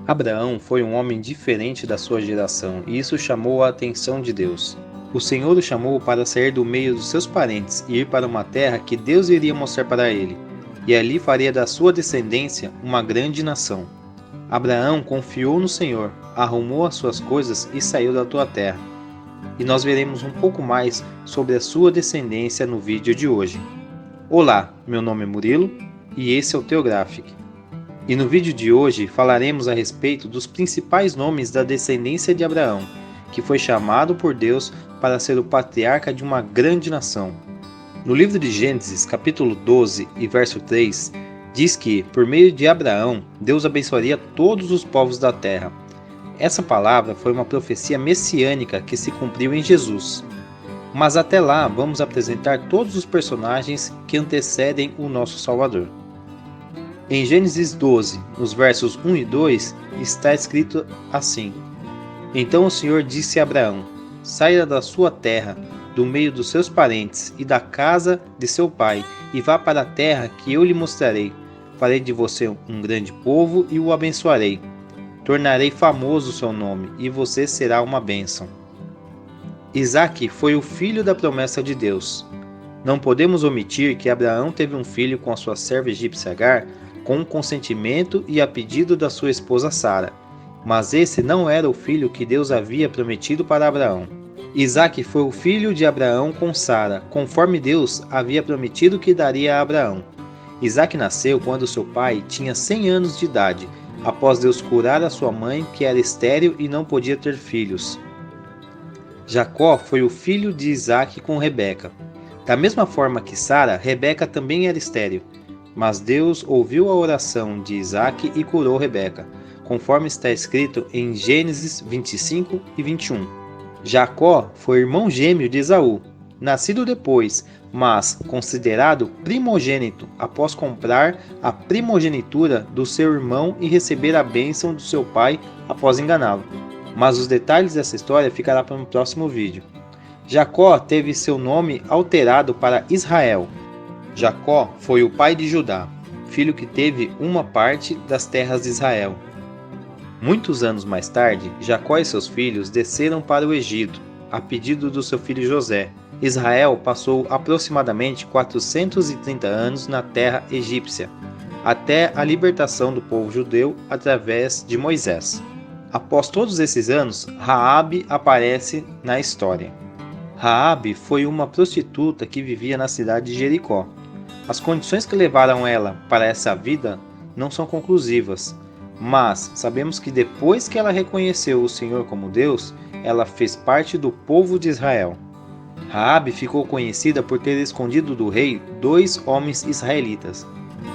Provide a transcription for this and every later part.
Abraão foi um homem diferente da sua geração, e isso chamou a atenção de Deus. O Senhor o chamou para sair do meio dos seus parentes e ir para uma terra que Deus iria mostrar para ele, e ali faria da sua descendência uma grande nação. Abraão confiou no Senhor, arrumou as suas coisas e saiu da tua terra. E nós veremos um pouco mais sobre a sua descendência no vídeo de hoje. Olá, meu nome é Murilo e esse é o Theographic. E no vídeo de hoje falaremos a respeito dos principais nomes da descendência de Abraão, que foi chamado por Deus para ser o patriarca de uma grande nação. No livro de Gênesis, capítulo 12 e verso 3, diz que, por meio de Abraão, Deus abençoaria todos os povos da terra. Essa palavra foi uma profecia messiânica que se cumpriu em Jesus. Mas até lá, vamos apresentar todos os personagens que antecedem o nosso Salvador. Em Gênesis 12, nos versos 1 e 2, está escrito assim: Então o Senhor disse a Abraão: Saia da sua terra, do meio dos seus parentes e da casa de seu pai, e vá para a terra que eu lhe mostrarei. Farei de você um grande povo e o abençoarei. Tornarei famoso o seu nome, e você será uma bênção. Isaque foi o filho da promessa de Deus. Não podemos omitir que Abraão teve um filho com a sua serva egípcia Agar, com o consentimento e a pedido da sua esposa Sara. Mas esse não era o filho que Deus havia prometido para Abraão. Isaque foi o filho de Abraão com Sara, conforme Deus havia prometido que daria a Abraão. Isaque nasceu quando seu pai tinha 100 anos de idade, após Deus curar a sua mãe, que era estéril e não podia ter filhos. Jacó foi o filho de Isaque com Rebeca. Da mesma forma que Sara, Rebeca também era estéril. Mas Deus ouviu a oração de Isaque e curou Rebeca, conforme está escrito em Gênesis 25 e 21. Jacó foi irmão gêmeo de Esaú, nascido depois, mas considerado primogênito após comprar a primogenitura do seu irmão e receber a bênção do seu pai após enganá-lo. Mas os detalhes dessa história ficará para um próximo vídeo. Jacó teve seu nome alterado para Israel. Jacó foi o pai de Judá, filho que teve uma parte das terras de Israel. Muitos anos mais tarde, Jacó e seus filhos desceram para o Egito, a pedido do seu filho José. Israel passou aproximadamente 430 anos na terra egípcia, até a libertação do povo judeu através de Moisés. Após todos esses anos, Raabe aparece na história. Raabe foi uma prostituta que vivia na cidade de Jericó. As condições que levaram ela para essa vida não são conclusivas, mas sabemos que depois que ela reconheceu o Senhor como Deus, ela fez parte do povo de Israel. Raabe ficou conhecida por ter escondido do rei 2 homens israelitas.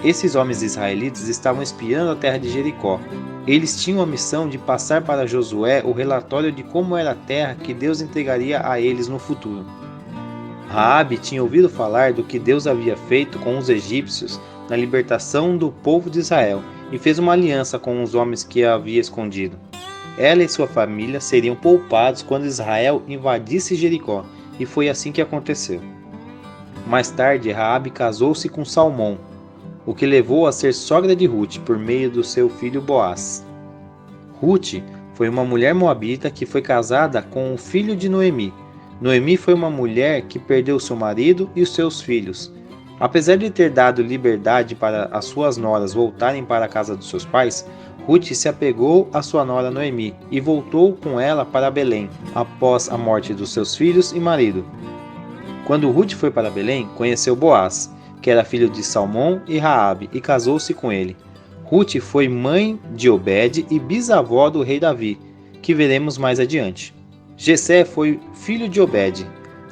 Esses homens israelitas estavam espiando a terra de Jericó. Eles tinham a missão de passar para Josué o relatório de como era a terra que Deus entregaria a eles no futuro. Raabe tinha ouvido falar do que Deus havia feito com os egípcios na libertação do povo de Israel e fez uma aliança com os homens que a havia escondido. Ela e sua família seriam poupados quando Israel invadisse Jericó, e foi assim que aconteceu. Mais tarde, Raabe casou-se com Salmão, o que levou a ser sogra de Ruth por meio do seu filho Boaz. Ruth foi uma mulher moabita que foi casada com o filho de Noemi. Noemi foi uma mulher que perdeu seu marido e os seus filhos. Apesar de ter dado liberdade para as suas noras voltarem para a casa dos seus pais, Ruth se apegou à sua nora Noemi e voltou com ela para Belém, após a morte dos seus filhos e marido. Quando Ruth foi para Belém, conheceu Boaz, que era filho de Salmão e Raabe, e casou-se com ele. Ruth foi mãe de Obed e bisavó do rei Davi, que veremos mais adiante. Jessé foi filho de Obed,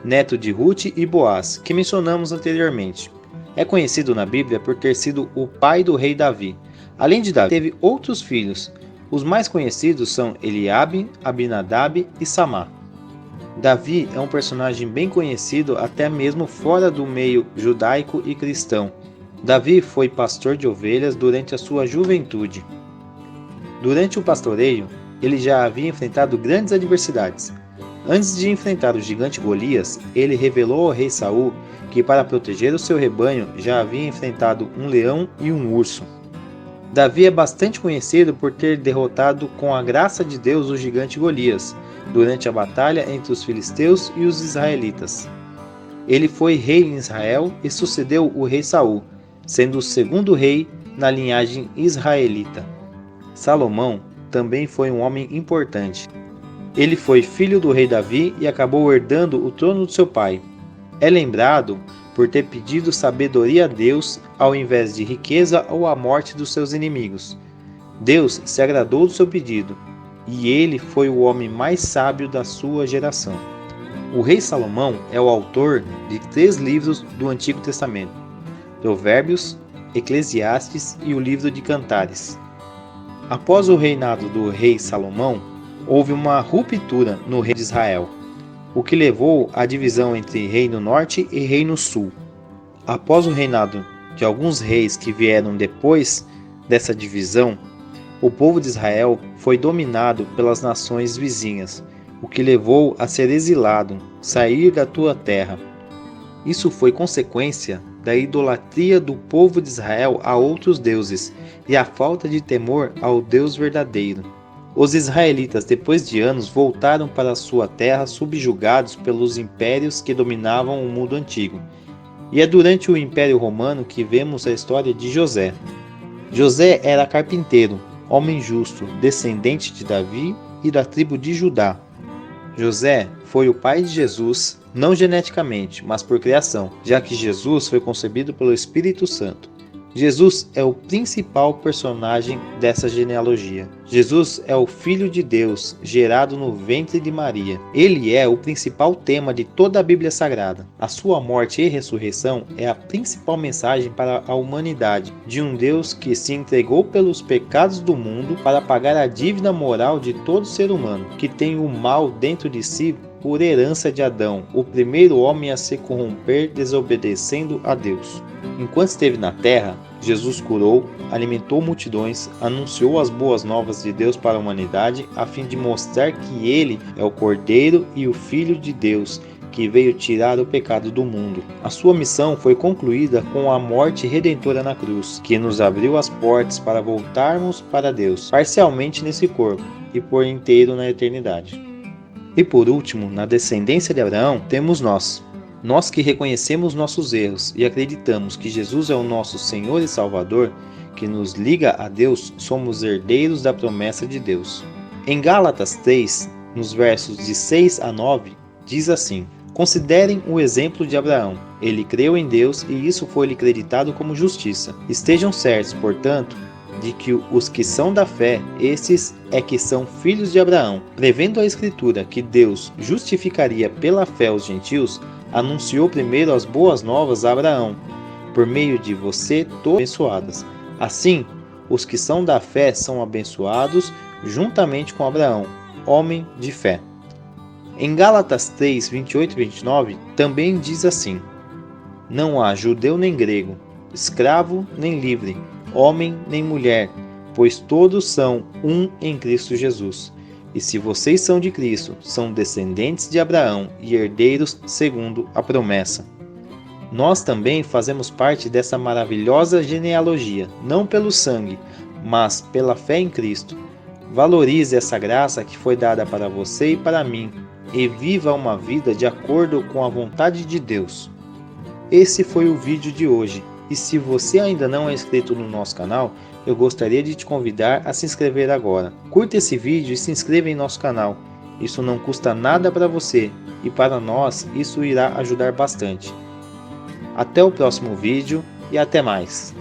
neto de Ruth e Boaz, que mencionamos anteriormente. É conhecido na Bíblia por ter sido o pai do rei Davi. Além de Davi, teve outros filhos. Os mais conhecidos são Eliabe, Abinadab e Samá. Davi é um personagem bem conhecido até mesmo fora do meio judaico e cristão. Davi foi pastor de ovelhas durante a sua juventude. Durante o pastoreio, ele já havia enfrentado grandes adversidades. Antes de enfrentar o gigante Golias, ele revelou ao rei Saul que para proteger o seu rebanho já havia enfrentado um leão e um urso. Davi é bastante conhecido por ter derrotado com a graça de Deus o gigante Golias, durante a batalha entre os filisteus e os israelitas. Ele foi rei em Israel e sucedeu o rei Saul, sendo o segundo rei na linhagem israelita. Salomão também foi um homem importante. Ele foi filho do rei Davi e acabou herdando o trono do seu pai. É lembrado por ter pedido sabedoria a Deus ao invés de riqueza ou a morte dos seus inimigos. Deus se agradou do seu pedido, e ele foi o homem mais sábio da sua geração. O rei Salomão é o autor de 3 livros do Antigo Testamento: Provérbios, Eclesiastes e o livro de Cantares. Após o reinado do rei Salomão, houve uma ruptura no reino de Israel, o que levou à divisão entre Reino Norte e Reino Sul. Após o reinado de alguns reis que vieram depois dessa divisão, o povo de Israel foi dominado pelas nações vizinhas, o que levou a ser exilado, sair da tua terra. Isso foi consequência da idolatria do povo de Israel a outros deuses e a falta de temor ao Deus verdadeiro. Os israelitas, depois de anos, voltaram para sua terra subjugados pelos impérios que dominavam o mundo antigo. E é durante o Império Romano que vemos a história de José. José era carpinteiro, homem justo, descendente de Davi e da tribo de Judá. José foi o pai de Jesus, não geneticamente, mas por criação, já que Jesus foi concebido pelo Espírito Santo. Jesus é o principal personagem dessa genealogia. Jesus é o Filho de Deus, gerado no ventre de Maria. Ele é o principal tema de toda a Bíblia Sagrada. A sua morte e ressurreição é a principal mensagem para a humanidade, de um Deus que se entregou pelos pecados do mundo para pagar a dívida moral de todo ser humano, que tem o mal dentro de si por herança de Adão, o primeiro homem a se corromper desobedecendo a Deus. Enquanto esteve na terra, Jesus curou, alimentou multidões, anunciou as boas novas de Deus para a humanidade, a fim de mostrar que ele é o Cordeiro e o Filho de Deus, que veio tirar o pecado do mundo. A sua missão foi concluída com a morte redentora na cruz, que nos abriu as portas para voltarmos para Deus, parcialmente nesse corpo e por inteiro na eternidade. E por último, na descendência de Abraão, temos nós que reconhecemos nossos erros e acreditamos que Jesus é o nosso Senhor e Salvador, que nos liga a Deus, somos herdeiros da promessa de Deus. Em Gálatas 3, nos versos de 6 a 9, diz assim: Considerem o exemplo de Abraão. Ele creu em Deus e isso foi-lhe creditado como justiça. Estejam certos, portanto, de que os que são da fé, esses é que são filhos de Abraão. Prevendo a Escritura que Deus justificaria pela fé os gentios, anunciou primeiro as boas novas a Abraão, por meio de você todos abençoadas. Assim, os que são da fé são abençoados juntamente com Abraão, homem de fé. Em Gálatas 3, 28 e 29, também diz assim: Não há judeu nem grego, escravo nem livre, homem nem mulher, pois todos são um em Cristo Jesus. E se vocês são de Cristo, são descendentes de Abraão e herdeiros segundo a promessa. Nós também fazemos parte dessa maravilhosa genealogia, não pelo sangue, mas pela fé em Cristo. Valorize essa graça que foi dada para você e para mim, e viva uma vida de acordo com a vontade de Deus. Esse foi o vídeo de hoje, e se você ainda não é inscrito no nosso canal, eu gostaria de te convidar a se inscrever agora. Curta esse vídeo e se inscreva em nosso canal. Isso não custa nada para você e para nós isso irá ajudar bastante. Até o próximo vídeo e até mais!